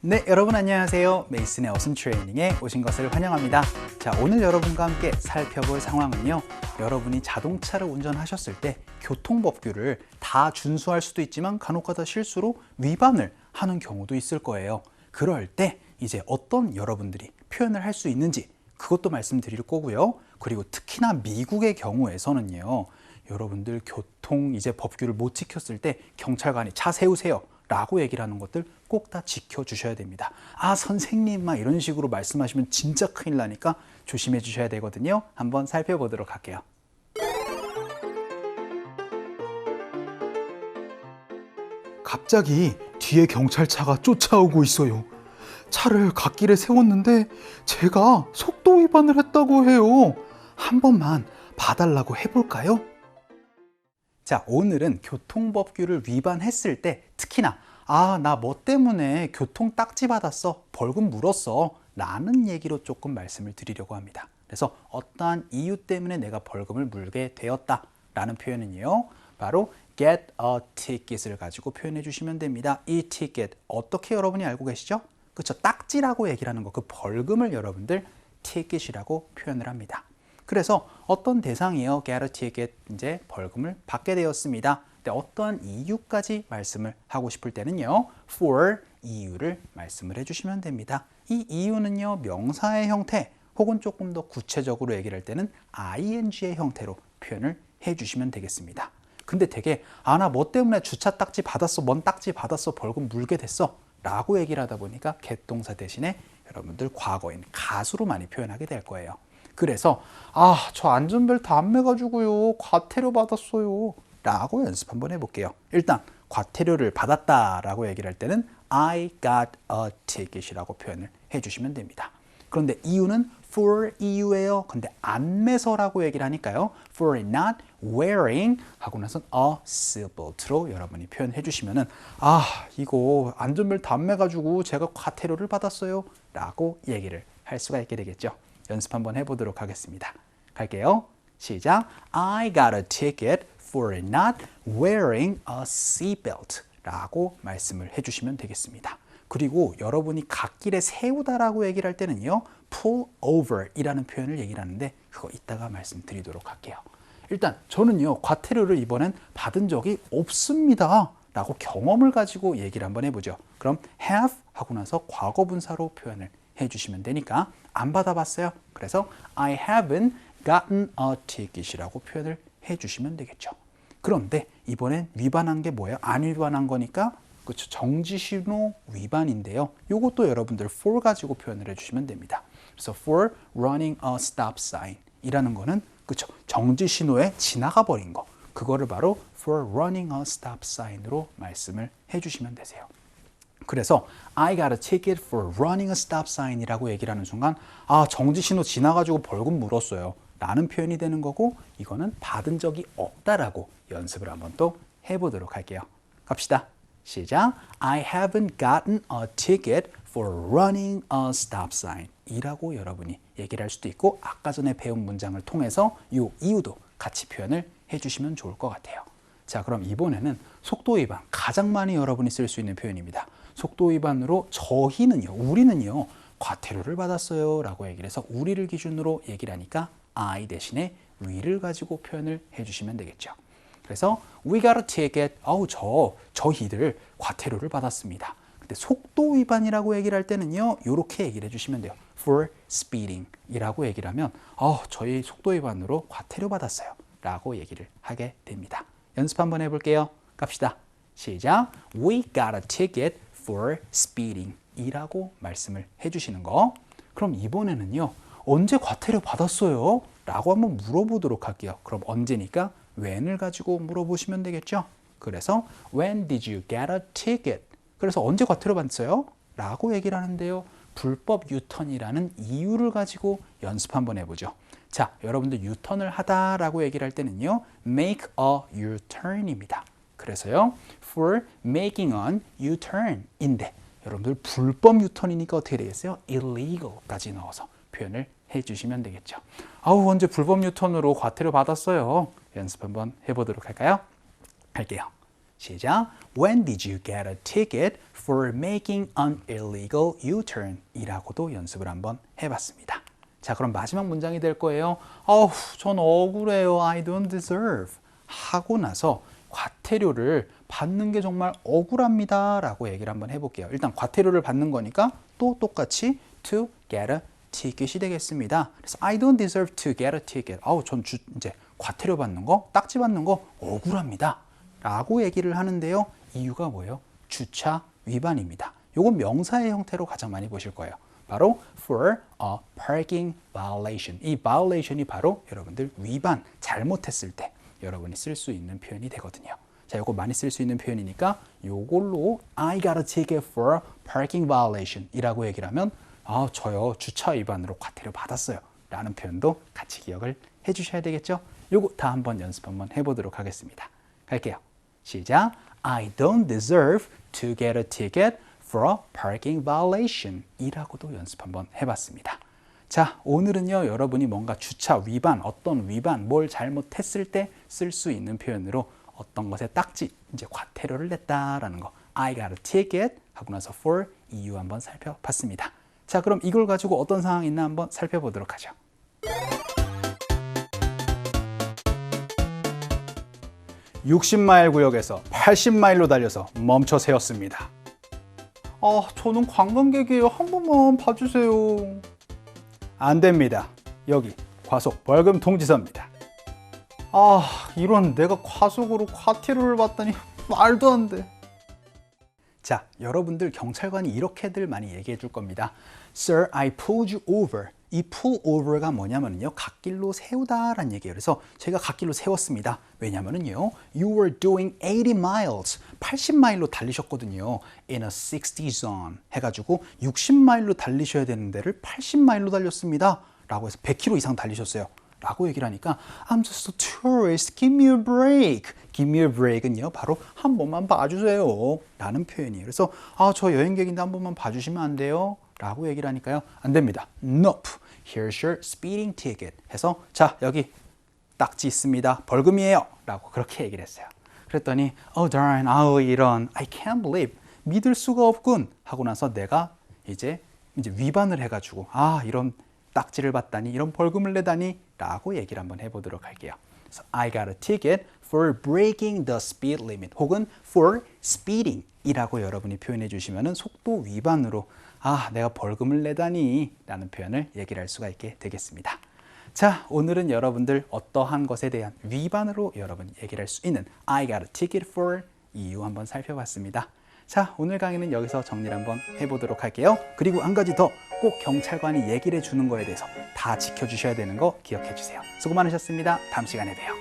네, 여러분 안녕하세요. 메이슨의 어순 트레이닝에 오신 것을 환영합니다. 자, 오늘 여러분과 함께 살펴볼 상황은요. 여러분이 자동차를 운전하셨을 때 교통법규를 다 준수할 수도 있지만 간혹가다 실수로 위반을 하는 경우도 있을 거예요. 그럴 때 이제 어떤 여러분들이 표현을 할 수 있는지 그것도 말씀드릴 거고요. 그리고 특히나 미국의 경우에서는요. 여러분들 교통 이제 법규를 못 지켰을 때 경찰관이 차 세우세요 라고 얘기를 하는 것들 꼭 다 지켜주셔야 됩니다. 아, 선생님 막 이런 식으로 말씀하시면 진짜 큰일 나니까 조심해 주셔야 되거든요. 한번 살펴보도록 할게요. 갑자기 뒤에 경찰차가 쫓아오고 있어요. 차를 갓길에 세웠는데 제가 속도 위반을 했다고 해요. 한 번만 봐달라고 해볼까요? 자, 오늘은 교통법규를 위반했을 때 특히나 아, 나 뭐 때문에 교통 딱지 받았어, 벌금 물었어 라는 얘기로 조금 말씀을 드리려고 합니다. 그래서 어떠한 이유 때문에 내가 벌금을 물게 되었다 라는 표현은요, 바로 get a ticket을 가지고 표현해 주시면 됩니다. 이 ticket 어떻게 여러분이 알고 계시죠? 그렇죠, 딱지라고 얘기를 하는 거, 그 벌금을 여러분들 ticket이라고 표현을 합니다. 그래서 어떤 대상이요, get a ticket, 이제 벌금을 받게 되었습니다. 근데 어떠한 이유까지 말씀을 하고 싶을 때는요, for 이유를 말씀을 해주시면 됩니다. 이 이유는요, 명사의 형태 혹은 조금 더 구체적으로 얘기를 할 때는 ing의 형태로 표현을 해주시면 되겠습니다. 근데 되게 아, 나 뭐 때문에 주차 딱지 받았어, 뭔 딱지 받았어, 벌금 물게 됐어 라고 얘기를 하다 보니까 get 동사 대신에 여러분들 과거인 가수로 많이 표현하게 될 거예요. 그래서 아, 저 안전벨트 안 매가지고요, 과태료 받았어요 라고 연습 한번 해볼게요. 일단 과태료를 받았다 라고 얘기를 할 때는 I got a ticket이라고 표현을 해주시면 됩니다. 그런데 이유는 for 이유예요. 근데 안 매서라고 얘기를 하니까요, for not wearing 하고 나서 a seatbelt로 여러분이 표현해 주시면은 아, 이거 안전벨트 안 매가지고 제가 과태료를 받았어요 라고 얘기를 할 수가 있게 되겠죠. 연습 한번 해보도록 하겠습니다. 갈게요. 시작. I got a ticket for not wearing a seatbelt 라고 말씀을 해주시면 되겠습니다. 그리고 여러분이 갓길에 세우다라고 얘기를 할 때는요, pull over 이라는 표현을 얘기를 하는데 그거 이따가 말씀드리도록 할게요. 일단 저는요, 과태료를 이번엔 받은 적이 없습니다 라고 경험을 가지고 얘기를 한번 해보죠. 그럼 have 하고 나서 과거분사로 표현을 해주시면 되니까 안 받아봤어요. 그래서 I haven't gotten a ticket이라고 표현을 해주시면 되겠죠. 그런데 이번엔 위반한 게 뭐예요? 안 위반한 거니까 그렇죠, 정지신호 위반인데요. 이것도 여러분들 for 가지고 표현을 해주시면 됩니다. 그래서 for running a stop sign 이라는 거는 그렇죠, 정지신호에 지나가 버린 거, 그거를 바로 for running a stop sign으로 말씀을 해주시면 되세요. 그래서 I got a ticket for running a stop sign 이라고 얘기를 하는 순간 아, 정지신호 지나가지고 벌금 물었어요 라는 표현이 되는 거고, 이거는 받은 적이 없다라고 연습을 한번 또 해보도록 할게요. 갑시다. 시작. I haven't gotten a ticket for running a stop sign 이라고 여러분이 얘기를 할 수도 있고, 아까 전에 배운 문장을 통해서 이 이유도 같이 표현을 해주시면 좋을 것 같아요. 자, 그럼 이번에는 속도 위반, 가장 많이 여러분이 쓸 수 있는 표현입니다. 속도 위반으로 저희는요, 우리는요, 과태료를 받았어요 라고 얘기를 해서 우리를 기준으로 얘기를 하니까 I 대신에 we를 가지고 표현을 해주시면 되겠죠. 그래서 we got a ticket, 저희들 과태료를 받았습니다. 근데 속도 위반이라고 얘기를 할 때는요, 이렇게 얘기를 해주시면 돼요. for speeding 이라고 얘기를 하면 저희 속도 위반으로 과태료 받았어요 라고 얘기를 하게 됩니다. 연습 한번 해볼게요. 갑시다. 시작. We got a ticket for speeding 이라고 말씀을 해주시는 거. 그럼 이번에는요, 언제 과태료 받았어요? 라고 한번 물어보도록 할게요. 그럼 언제니까 when을 가지고 물어보시면 되겠죠. 그래서 when did you get a ticket? 그래서 언제 과태료 받았어요? 라고 얘기를 하는데요, 불법 유턴이라는 이유를 가지고 연습 한번 해보죠. 자, 여러분들 유턴을 하다라고 얘기를 할 때는요, make a U-turn입니다. 그래서요, for making an U-turn인데 여러분들 불법 유턴이니까 어떻게 되겠어요? illegal까지 넣어서 표현을 해주시면 되겠죠. 언제 불법 유턴으로 과태료 받았어요? 연습 한번 해보도록 할까요? 할게요. 시작. When did you get a ticket for making an illegal U-turn? 이라고도 연습을 한번 해봤습니다. 자, 그럼 마지막 문장이 될 거예요. 어우, 전 억울해요. I don't deserve. 하고 나서 과태료를 받는 게 정말 억울합니다. 라고 얘기를 한번 해볼게요. 일단 과태료를 받는 거니까 또 똑같이 to get a ticket이 되겠습니다. 그래서 I don't deserve to get a ticket. 아우, 전 이제 과태료 받는 거, 딱지 받는 거 억울합니다. 라고 얘기를 하는데요. 이유가 뭐예요? 주차 위반입니다. 요건 명사의 형태로 가장 많이 보실 거예요. 바로 for a parking violation. 이 violation이 바로 여러분들 위반, 잘못했을 때 여러분이 쓸 수 있는 표현이 되거든요. 자, 요거 많이 쓸 수 있는 표현이니까 요걸로 I got a ticket for a parking violation 이라고 얘기를 하면 아, 저요 주차 위반으로 과태료 받았어요 라는 표현도 같이 기억을 해 주셔야 되겠죠? 요거 다 한번 연습 한번 해보도록 하겠습니다. 갈게요. 시작. I don't deserve to get a ticket for a parking violation 이라고도 연습 한번 해봤습니다. 자, 오늘은요 여러분이 뭔가 주차 위반, 어떤 위반, 뭘 잘못했을 때 쓸 수 있는 표현으로 어떤 것에 딱지, 이제 과태료를 냈다라는 거 I got a ticket 하고 나서 for 이유 한번 살펴봤습니다. 자, 그럼 이걸 가지고 어떤 상황이 있나 한번 살펴보도록 하죠. 60마일 구역에서 80마일로 달려서 멈춰 세웠습니다. 아, 저는 관광객이에요. 한 번만 봐주세요. 안 됩니다. 여기 과속 벌금 통지서입니다. 아, 이런 내가 과속으로 과태료를 받다니 말도 안 돼. 자, 여러분들 경찰관이 이렇게들 많이 얘기해 줄 겁니다. Sir, I pulled you over. 이 pull over가 뭐냐면요, 갓길로 세우다라는 얘기예요. 그래서 제가 갓길로 세웠습니다. 왜냐면은요, you were doing 80 miles, 80마일로 달리셨거든요. in a 60 zone 해가지고 60마일로 달리셔야 되는 데를 80마일로 달렸습니다. 라고 해서 100km 이상 달리셨어요. 라고 얘기를 하니까 I'm just a tourist, give me a break. give me a break은요, 바로 한 번만 봐주세요 라는 표현이에요. 그래서 아, 저 여행객인데 한 번만 봐주시면 안 돼요? 라고 얘기를 하니까요, 안 됩니다. Nope, here's your speeding ticket 해서 자, 여기 딱지 있습니다. 벌금이에요 라고 그렇게 얘기를 했어요. 그랬더니 oh darn, 아우 이런, I can't believe, 믿을 수가 없군 하고 나서 내가 이제 위반을 해가지고 아, 이런 딱지를 받다니, 이런 벌금을 내다니 라고 얘기를 한번 해보도록 할게요. So I got a ticket for breaking the speed limit 혹은 for speeding 이라고 여러분이 표현해 주시면 속도 위반으로 아, 내가 벌금을 내다니 라는 표현을 얘기를 할 수가 있게 되겠습니다. 자, 오늘은 여러분들 어떠한 것에 대한 위반으로 여러분이 얘기를 할 수 있는 I got a ticket for 이유 한번 살펴봤습니다. 자, 오늘 강의는 여기서 정리를 한번 해보도록 할게요. 그리고 한 가지 더, 꼭 경찰관이 얘기를 해주는 거에 대해서 다 지켜주셔야 되는 거 기억해 주세요. 수고 많으셨습니다. 다음 시간에 봬요.